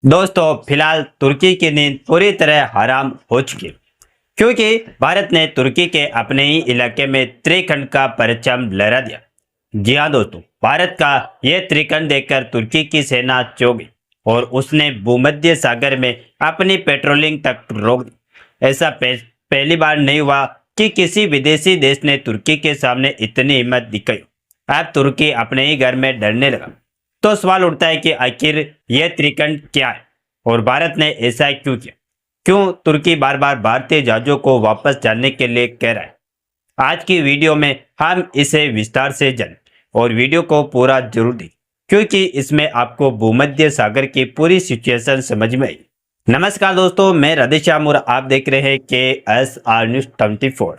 दोस्तों फिलहाल तुर्की की नींद पूरी तरह हराम हो चुकी है क्योंकि भारत ने तुर्की के अपने ही इलाके में त्रिखंड का परचम लहरा दिया। जी हाँ दोस्तों, भारत का यह त्रिखंड देखकर तुर्की की सेना चौंक गई और उसने भूमध्य सागर में अपनी पेट्रोलिंग तक रोक दी। ऐसा पहली बार नहीं हुआ कि किसी विदेशी देश ने तुर्की के सामने इतनी हिम्मत दिखाई हो। अब तुर्की अपने ही घर में डरने लगा। तो सवाल उठता है कि आखिर यह त्रिखंड क्या है और भारत ने ऐसा क्यों किया। क्यों तुर्की बार बार भारतीय जहाजों को वापस जाने के लिए कह रहा है। आज की वीडियो में हम इसे विस्तार से जानें और वीडियो को पूरा जरूर देखें क्योंकि इसमें आपको भूमध्य सागर की पूरी सिचुएशन समझ में आई। नमस्कार दोस्तों, मैं राधेश्याम और आप देख रहे हैं KSR News 24।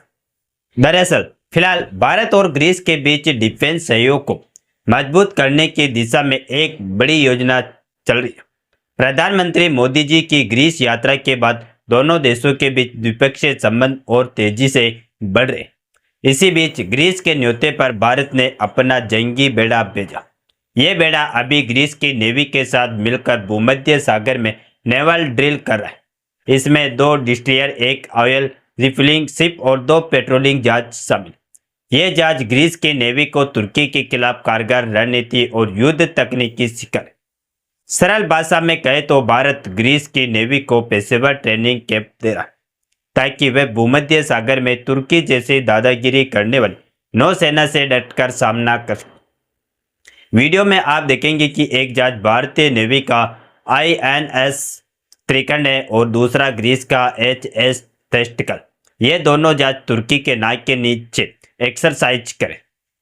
दरअसल फिलहाल भारत और ग्रीस के बीच डिफेंस सहयोग को मजबूत करने की दिशा में एक बड़ी योजना चल रही है। प्रधानमंत्री मोदी जी की ग्रीस यात्रा के बाद दोनों देशों के बीच द्विपक्षीय संबंध और तेजी से बढ़ रहे। इसी बीच ग्रीस के न्योते पर भारत ने अपना जंगी बेड़ा भेजा। ये बेड़ा अभी ग्रीस की नेवी के साथ मिलकर भूमध्य सागर में नेवल ड्रिल कर रहा है। इसमें 2 डिस्ट्रियर, एक ऑयल रिफिलिंग शिप और 2 पेट्रोलिंग जहाज शामिल। ये जहाज ग्रीस की नेवी को तुर्की के खिलाफ कारगर रणनीति और युद्ध तकनीकी सिखा रहे। सरल भाषा में कहे तो भारत ग्रीस की नेवी को पेशेवर ट्रेनिंग कैंप दे रहा है ताकि वे भूमध्य सागर में तुर्की जैसी दादागिरी करने वाली नौसेना से डटकर सामना कर सकें। वीडियो में आप देखेंगे कि एक जहाज भारतीय नेवी का INS त्रिखंड है और दूसरा ग्रीस का HS टेस्टिकल। ये दोनों जहाज तुर्की के नाक के नीचे एक्सरसाइज करें।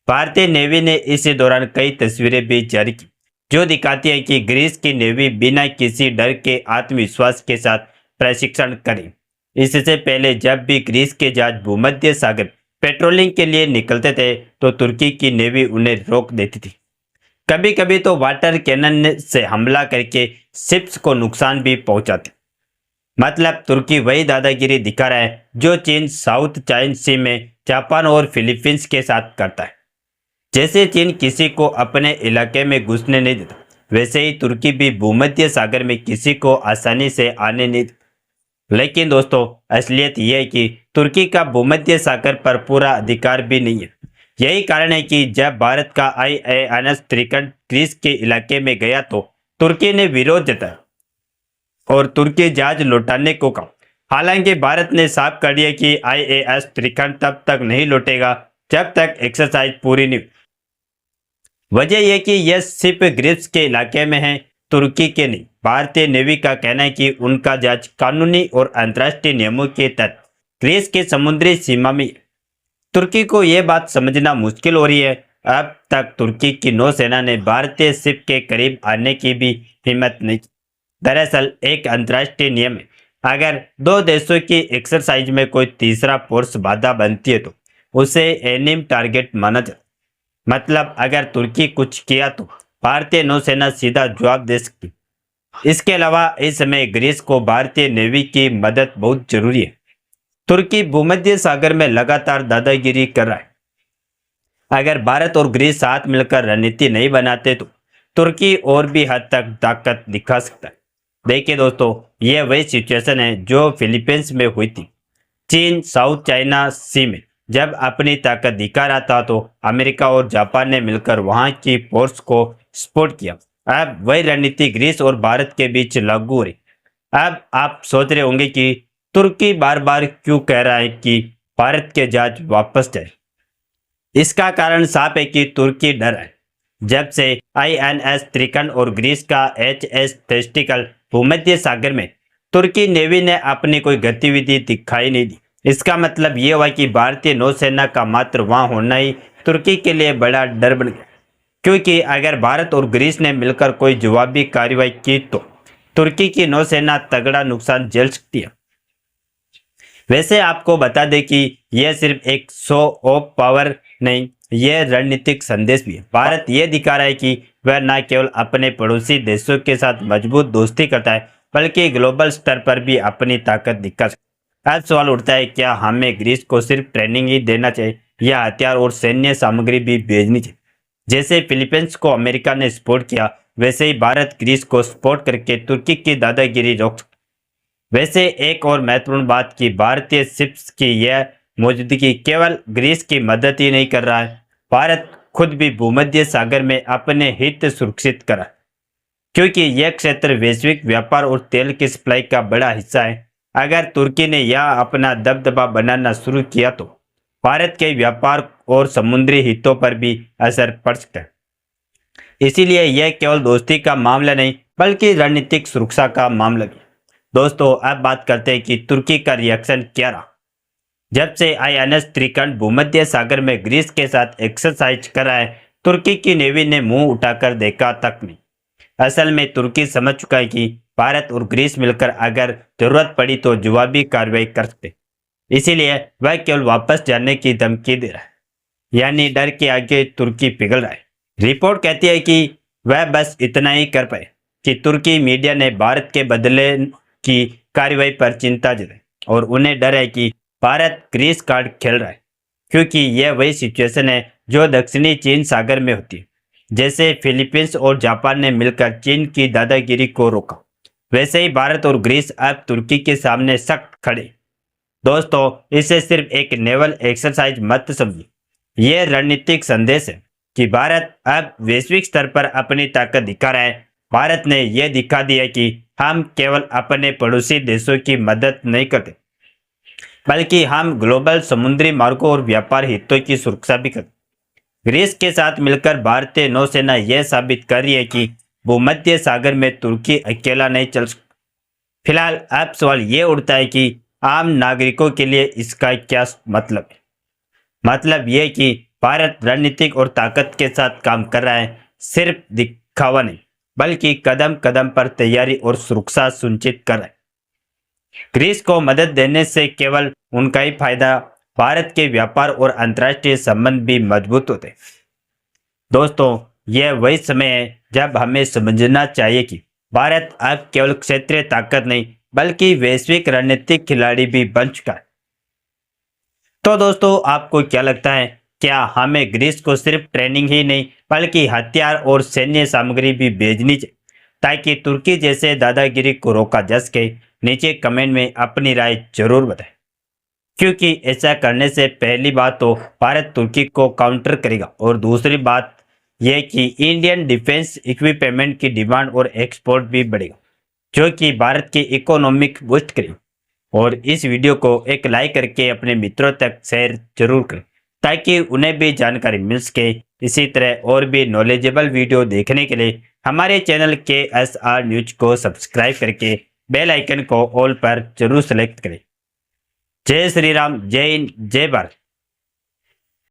भारतीय नेवी ने इस दौरान कई तस्वीरें भी जारी की जो दिखाती है कि ग्रीस की नेवी बिना किसी डर के आत्मविश्वास के साथ प्रशिक्षण करें। इससे पहले जब भी ग्रीस के जहाज भूमध्य सागर पेट्रोलिंग के लिए निकलते थे तो तुर्की की नेवी उन्हें रोक देती थी। कभी कभी तो वाटर कैनन से हमला करके शिप्स को नुकसान भी पहुंचाते। मतलब तुर्की वही दादागिरी दिखा रहा है जो चीन साउथ चाइना सी में जापान और फिलीपींस के साथ करता है। जैसे चीन किसी को अपने इलाके में घुसने नहीं देता, वैसे ही तुर्की भी भूमध्य सागर में किसी को आसानी से आने नहीं देता। लेकिन दोस्तों असलियत यह है कि तुर्की का भूमध्य सागर पर पूरा अधिकार भी नहीं है। यही कारण है कि जब भारत का INS त्रिखंड ग्रीस के इलाके में गया तो तुर्की ने विरोध जताया और तुर्की जहाज लौटाने को कहा। हालांकि भारत ने साफ कर दिया कि INS त्रिखंड तब तक नहीं लौटेगा जब तक एक्सरसाइज पूरी नहीं। वजह यह कि यह सिर्फ ग्रीस के इलाके में है, तुर्की के नहीं। भारतीय नेवी का कहना है कि उनका जहाज कानूनी और अंतर्राष्ट्रीय नियमों के तहत ग्रीस की समुद्री सीमा में है। तुर्की को यह बात समझना मुश्किल हो रही है। अब तक तुर्की की नौसेना ने भारतीय शिप के करीब आने की भी हिम्मत नहीं की। दरअसल एक अंतर्राष्ट्रीय नियम है, अगर 2 देशों की एक्सरसाइज में कोई तीसरा फोर्स बाधा बनती है तो उसे एनिम टारगेट माना जाता। मतलब अगर तुर्की कुछ किया तो भारतीय नौसेना सीधा जवाब दे सकती। इसके अलावा इस समय ग्रीस को भारतीय नेवी की मदद बहुत जरूरी है। तुर्की भूमध्य सागर में लगातार दादागिरी कर रहा है। अगर भारत और ग्रीस साथ मिलकर रणनीति नहीं बनाते तो तुर्की और भी हद तक ताकत दिखा सकता है। देखिए दोस्तों, यह वही सिचुएशन है जो फिलीपींस में हुई थी। चीन साउथ चाइना सी में जब अपनी ताकत दिखा रहा था तो अमेरिका और जापान ने मिलकर वहां की फोर्स को सपोर्ट किया। अब वही रणनीति ग्रीस और भारत के बीच लागू हो रही। अब आप सोच रहे होंगे कि तुर्की बार बार क्यों कह रहा है कि भारत के जहाज वापस जाए। इसका कारण साफ है कि तुर्की डर है। जब से INS त्रिखंड और ग्रीस का HS टेस्टिकल भूमध्य सागर में तुर्की नेवी ने अपनी कोई गतिविधि दिखाई नहीं दी। इसका मतलब ये हुआ कि भारतीय नौसेना का मात्र वहां होना ही तुर्की के लिए बड़ा डर बन गया, क्योंकि अगर भारत और ग्रीस ने मिलकर कोई जवाबी कार्रवाई की तो तुर्की की नौसेना तगड़ा नुकसान झेल सकती है। वैसे आपको बता दें कि यह सिर्फ एक शो ऑफ पावर नहीं, यह रणनीतिक संदेश भी है। भारत यह दिखा रहा है कि वह न केवल अपने पड़ोसी देशों के साथ मजबूत दोस्ती करता है बल्कि ग्लोबल स्तर पर भी अपनी ताकत दिखा सकता है। अब सवाल उठता है, क्या हमें ग्रीस को सिर्फ ट्रेनिंग ही देना चाहिए या हथियार और सैन्य सामग्री भी भेजनी चाहिए? जैसे फिलीपींस को अमेरिका ने सपोर्ट किया, वैसे ही भारत ग्रीस को सपोर्ट करके तुर्की की दादागिरी रोक सकता है। वैसे एक और महत्वपूर्ण बात कि भारतीय शिप्स की यह मौजूदगी केवल ग्रीस की मदद ही नहीं कर रहा है, भारत खुद भी भूमध्य सागर में अपने हित सुरक्षित करा, क्योंकि यह क्षेत्र वैश्विक व्यापार और तेल की सप्लाई का बड़ा हिस्सा है। अगर तुर्की ने यहाँ अपना दबदबा बनाना शुरू किया तो भारत के व्यापार और समुद्री हितों पर भी असर पड़ सकता है। इसीलिए यह केवल दोस्ती का मामला नहीं बल्कि रणनीतिक सुरक्षा का मामला भी। दोस्तों, अब बात करते हैं कि तुर्की का रिएक्शन क्या रहा। जब से आईएनएस त्रिकंड भूमध्य सागर में ग्रीस के साथ एक्सरसाइज कर रहा है, तुर्की की नेवी ने मुंह उठाकर देखा तक नहीं। असल में तुर्की समझ चुका है कि भारत और ग्रीस मिलकर अगर जरूरत पड़ी तो जवाबी कार्रवाई कर सकते, इसीलिए वह केवल वापस जाने की धमकी दे रहा है, यानी डर के आगे तुर्की पिघल रहा है। रिपोर्ट कहती है कि वह बस इतना ही कर पाए कि तुर्की मीडिया ने भारत के बदले की कार्रवाई पर चिंता जताई और उन्हें डर है कि भारत ग्रीस कार्ड खेल रहा है, क्योंकि यह वही सिचुएशन है जो दक्षिणी चीन सागर में होती है। जैसे फिलीपींस और जापान ने मिलकर चीन की दादागिरी को रोका, वैसे ही भारत और ग्रीस अब तुर्की के सामने सख्त खड़े। दोस्तों, इसे सिर्फ एक नेवल एक्सरसाइज मत समझिए, यह रणनीतिक संदेश है कि भारत अब वैश्विक स्तर पर अपनी ताकत दिखा रहा है। भारत ने यह दिखा दिया कि हम केवल अपने पड़ोसी देशों की मदद नहीं करते, बल्कि हम ग्लोबल समुद्री मार्गों और व्यापार हितों की सुरक्षा भी करते। ग्रीस के साथ मिलकर भारतीय नौसेना यह साबित कर रही है कि भूमध्य सागर में तुर्की अकेला नहीं चल सकता। फिलहाल अब सवाल ये उठता है कि आम नागरिकों के लिए इसका क्या मतलब है। मतलब यह कि भारत रणनीतिक और ताकत के साथ काम कर रहा है, सिर्फ दिखावा नहीं बल्कि कदम कदम पर तैयारी और सुरक्षा सुनिश्चित कर रहा है। ग्रीस को मदद देने से केवल उनका ही फायदा, भारत के व्यापार और अंतर्राष्ट्रीय संबंध भी मजबूत होते। दोस्तों, यह वही समय है जब हमें समझना चाहिए कि भारत अब केवल क्षेत्रीय ताकत नहीं बल्कि वैश्विक रणनीतिक खिलाड़ी भी बन चुका है। तो दोस्तों, आपको क्या लगता है, क्या हमें ग्रीस को सिर्फ ट्रेनिंग ही नहीं बल्कि हथियार और सैन्य सामग्री भी भेजनी चाहिए ताकि तुर्की जैसे दादागिरी को रोका जा सके? नीचे कमेंट में अपनी राय जरूर बताएं, क्योंकि ऐसा करने से पहली बात तो भारत तुर्की को काउंटर करेगा और दूसरी बात यह कि इंडियन डिफेंस इक्विपमेंट की डिमांड और एक्सपोर्ट भी बढ़ेगा, जो कि भारत की इकोनॉमिक बूस्ट करेगा। और इस वीडियो को एक लाइक करके अपने मित्रों तक शेयर जरूर करें ताकि उन्हें भी जानकारी मिल सके। इसी तरह और भी नॉलेजेबल वीडियो देखने के लिए हमारे चैनल KSR न्यूज को सब्सक्राइब करके बेल आइकन को ऑल पर जरूर सेलेक्ट करें। जय श्री राम, जय हिंद, जय भारत।